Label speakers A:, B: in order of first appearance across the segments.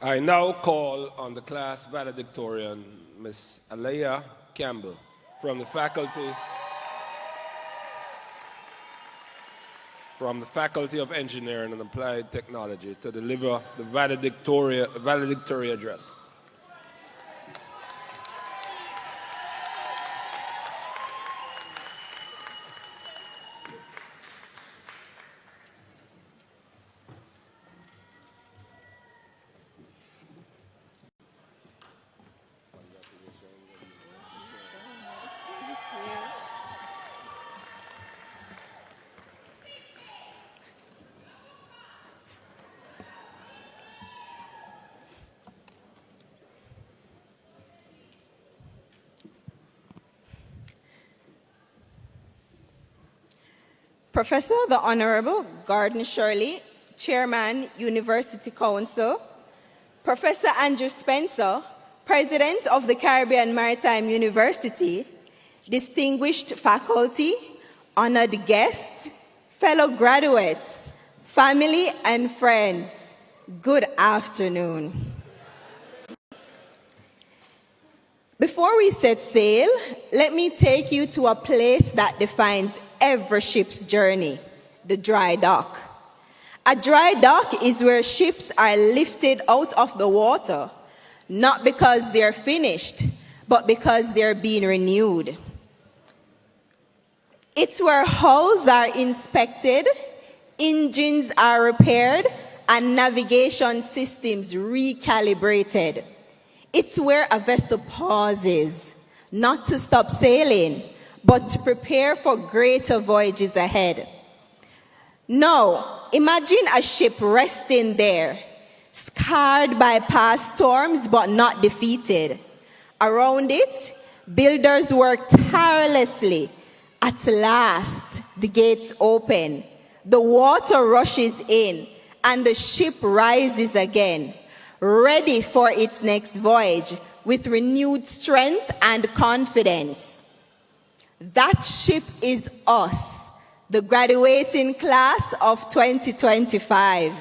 A: I now call on the class valedictorian, Miss Aaliyah Campbell, from the Faculty of Engineering and Applied Technology to deliver the valedictory address.
B: Professor the Honorable Gordon Shirley, Chairman, University Council, Professor Andrew Spencer, President of the Caribbean Maritime University, distinguished faculty, honored guests, fellow graduates, family and friends, good afternoon. Before we set sail, let me take you to a place that defines every ship's journey, the dry dock. A dry dock is where ships are lifted out of the water, not because they're finished, but because they're being renewed. It's where hulls are inspected, engines are repaired, and navigation systems recalibrated. It's where a vessel pauses, not to stop sailing, but to prepare for greater voyages ahead. Now, imagine a ship resting there, scarred by past storms but not defeated. Around it, builders work tirelessly. At last, the gates open, the water rushes in, and the ship rises again, ready for its next voyage with renewed strength and confidence. That ship is us, the graduating class of 2025.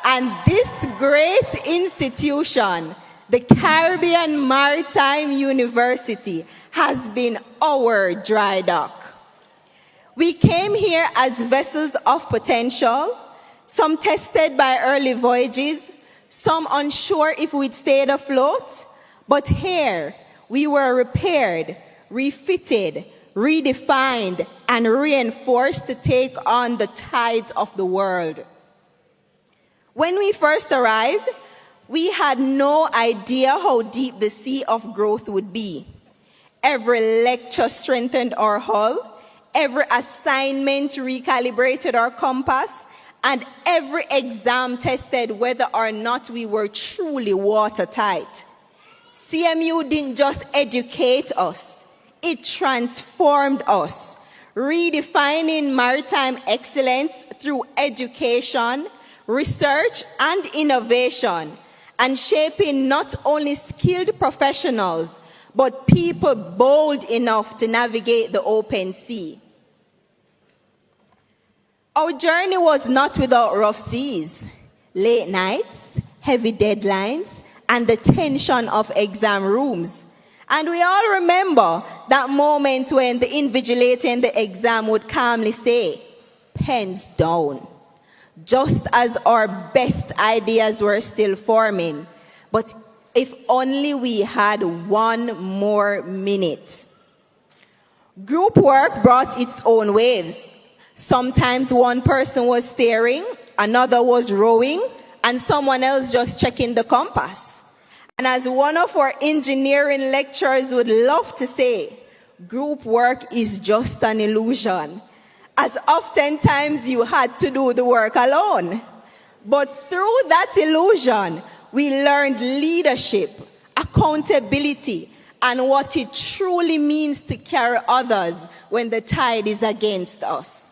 B: And this great institution, the Caribbean Maritime University, has been our dry dock. We came here as vessels of potential, some tested by early voyages, some unsure if we'd stayed afloat, but here we were repaired, refitted, redefined, and reinforced to take on the tides of the world. When we first arrived, we had no idea how deep the sea of growth would be. Every lecture strengthened our hull, every assignment recalibrated our compass, and every exam tested whether or not we were truly watertight. CMU didn't just educate us, it transformed us, redefining maritime excellence through education, research, and innovation, and shaping not only skilled professionals, but people bold enough to navigate the open sea. Our journey was not without rough seas, late nights, heavy deadlines, and the tension of exam rooms. And we all remember that moment when the invigilator in the exam would calmly say, "Pens down," just as our best ideas were still forming. But if only we had one more minute. Group work brought its own waves. Sometimes one person was steering, another was rowing, and someone else just checking the compass. And as one of our engineering lecturers would love to say, group work is just an illusion, as oftentimes you had to do the work alone. But through that illusion, we learned leadership, accountability, and what it truly means to carry others when the tide is against us.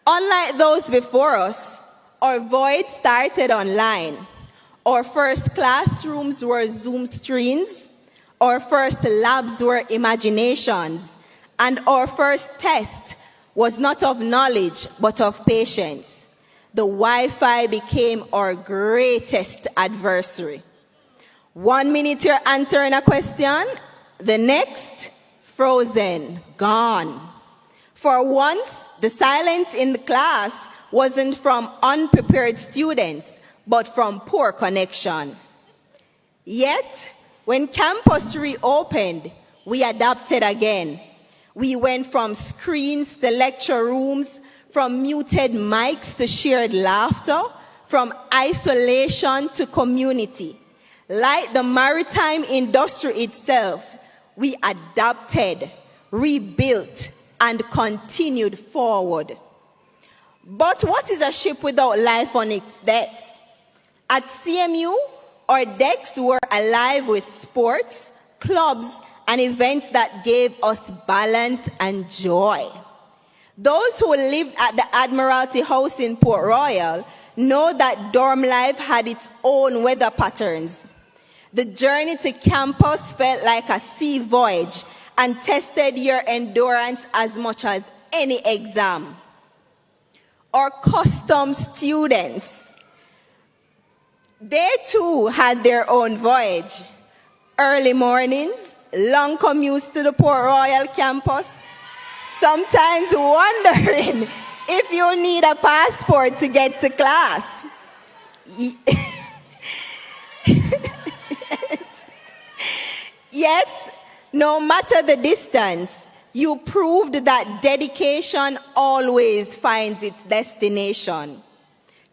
B: Unlike those before us, our voyage started online. Our first classrooms were Zoom screens, our first labs were imaginations, and our first test was not of knowledge, but of patience. the Wi-Fi became our greatest adversary. 1 minute you're answering a question, the next, frozen, gone. For once, the silence in the class wasn't from unprepared students, but from poor connection. Yet, when campus reopened, we adapted again. We went from screens to lecture rooms, from muted mics to shared laughter, from isolation to community. Like the maritime industry itself, we adapted, rebuilt, and continued forward. But what is a ship without life on its decks? At CMU, our decks were alive with sports, clubs, and events that gave us balance and joy. Those who lived at the Admiralty House in Port Royal know that dorm life had its own weather patterns. The journey to campus felt like a sea voyage and tested your endurance as much as any exam. Our custom students, they too had their own voyage. Early mornings, long commutes to the Port Royal campus, sometimes wondering if you'll need a passport to get to class. Yet, no matter the distance, you proved that dedication always finds its destination.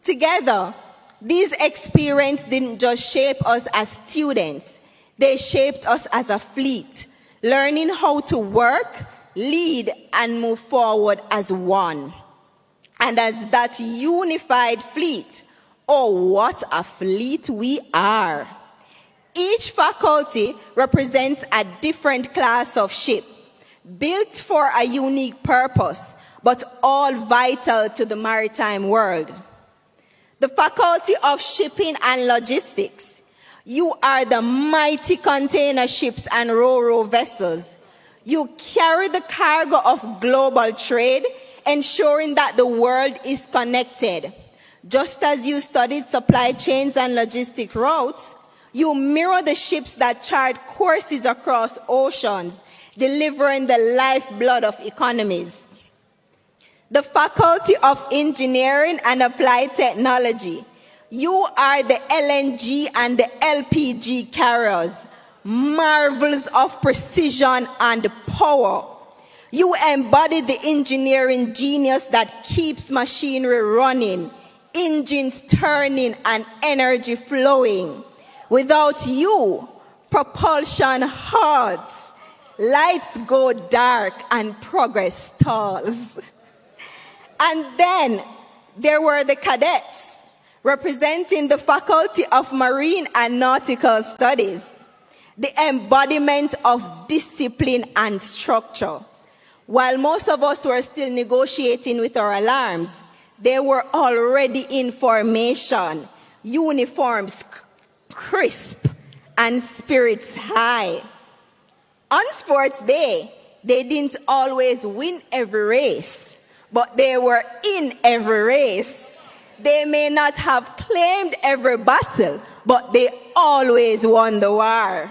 B: Together, these experiences didn't just shape us as students, they shaped us as a fleet, learning how to work, lead, and move forward as one. And as that unified fleet, oh, what a fleet we are. Each faculty represents a different class of ship, built for a unique purpose, but all vital to the maritime world. The Faculty of Shipping and Logistics, you are the mighty container ships and ro-ro vessels. You carry the cargo of global trade, ensuring that the world is connected. Just as you studied supply chains and logistic routes, you mirror the ships that chart courses across oceans, delivering the lifeblood of economies. The Faculty of Engineering and Applied Technology, you are the LNG and the LPG carriers, marvels of precision and power. You embody the engineering genius that keeps machinery running, engines turning, and energy flowing. Without you, propulsion halts, lights go dark, and progress stalls. And then there were the cadets, representing the Faculty of Marine and Nautical Studies, the embodiment of discipline and structure. While most of us were still negotiating with our alarms, they were already in formation, uniforms crisp, and spirits high. On sports day, they didn't always win every race, but they were in every race. They may not have claimed every battle, but they always won the war.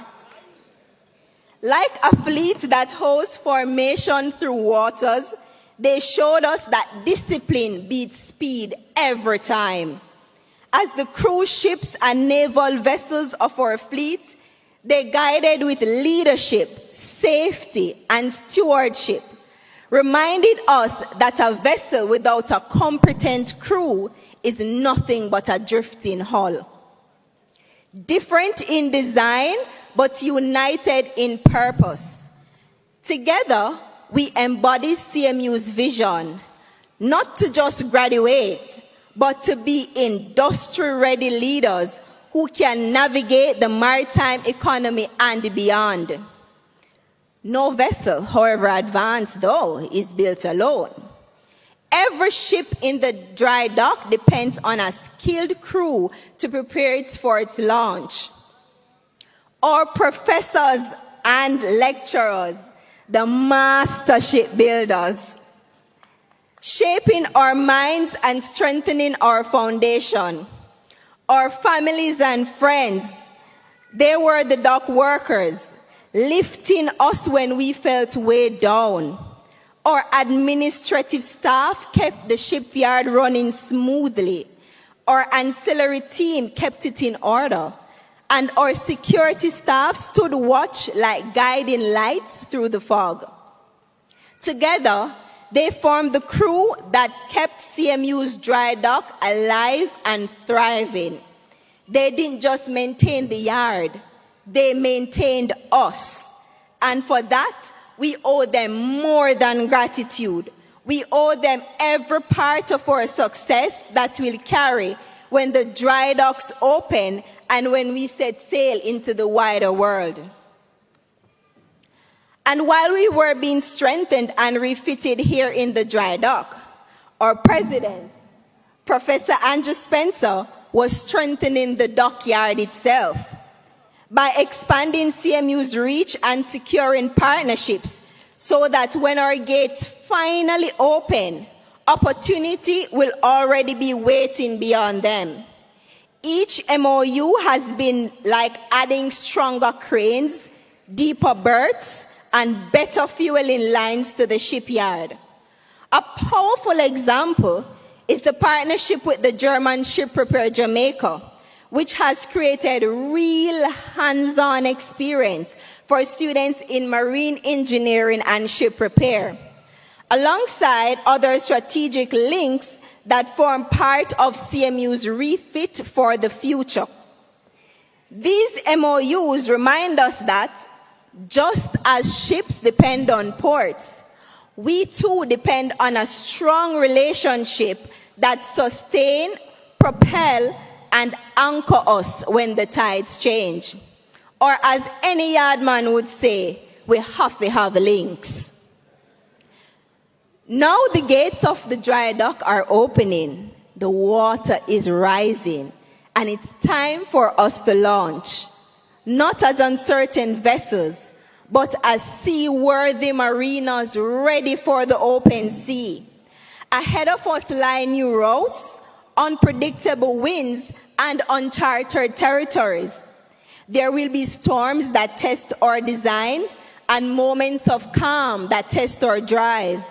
B: Like a fleet that holds formation through waters, they showed us that discipline beats speed every time. As the cruise ships and naval vessels of our fleet, they guided with leadership, safety, and stewardship, reminding us that a vessel without a competent crew is nothing but a drifting hull. Different in design, but united in purpose. Together, we embody CMU's vision, not to just graduate, but to be industry-ready leaders who can navigate the maritime economy and beyond. No vessel, however advanced though, is built alone. Every ship in the dry dock depends on a skilled crew to prepare it for its launch. Our professors and lecturers, the master shipbuilders, shaping our minds and strengthening our foundation. Our families and friends, they were the dock workers, lifting us when we felt weighed down. Our administrative staff kept the shipyard running smoothly. Our ancillary team kept it in order. And our security staff stood watch like guiding lights through the fog. Together, they formed the crew that kept CMU's dry dock alive and thriving. They didn't just maintain the yard, they maintained us. And for that, we owe them more than gratitude. We owe them every part of our success that we'll carry when the dry docks open and when we set sail into the wider world. And while we were being strengthened and refitted here in the dry dock, our president, Professor Andrew Spencer, was strengthening the dockyard itself by expanding CMU's reach and securing partnerships so that when our gates finally open, opportunity will already be waiting beyond them. Each MOU has been like adding stronger cranes, deeper berths, and better fueling lines to the shipyard. A powerful example is the partnership with the German Ship Repair Jamaica, which has created real hands-on experience for students in marine engineering and ship repair, alongside other strategic links that form part of CMU's refit for the future. These MOUs remind us that just as ships depend on ports, we too depend on a strong relationship that sustain, propel, and anchor us when the tides change. Or as any yardman would say, we have to have links. Now the gates of the dry dock are opening, the water is rising, and it's time for us to launch. Not as uncertain vessels, but as seaworthy mariners ready for the open sea. Ahead of us lie new routes, unpredictable winds, and uncharted territories. There will be storms that test our design and moments of calm that test our drive.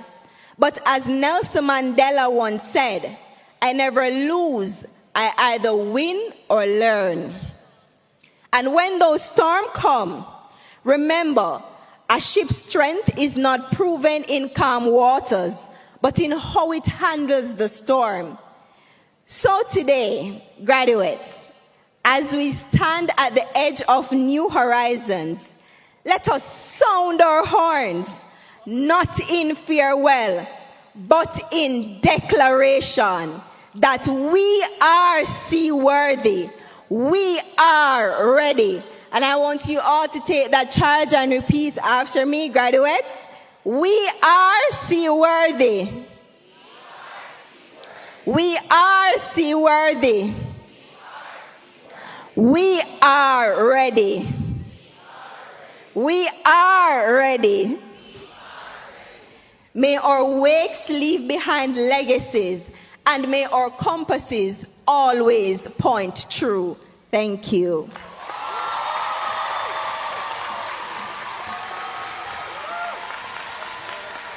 B: But as Nelson Mandela once said, I never lose, I either win or learn. And when those storms come, remember, a ship's strength is not proven in calm waters, but in how it handles the storm. So today, graduates, as we stand at the edge of new horizons, let us sound our horns, not in farewell, but in declaration that we are seaworthy. We are ready. And I want you all to take that charge and repeat after me, graduates. We are seaworthy. We are seaworthy. We are ready. We are ready. May our wakes leave behind legacies, and may our compasses always point true. Thank you.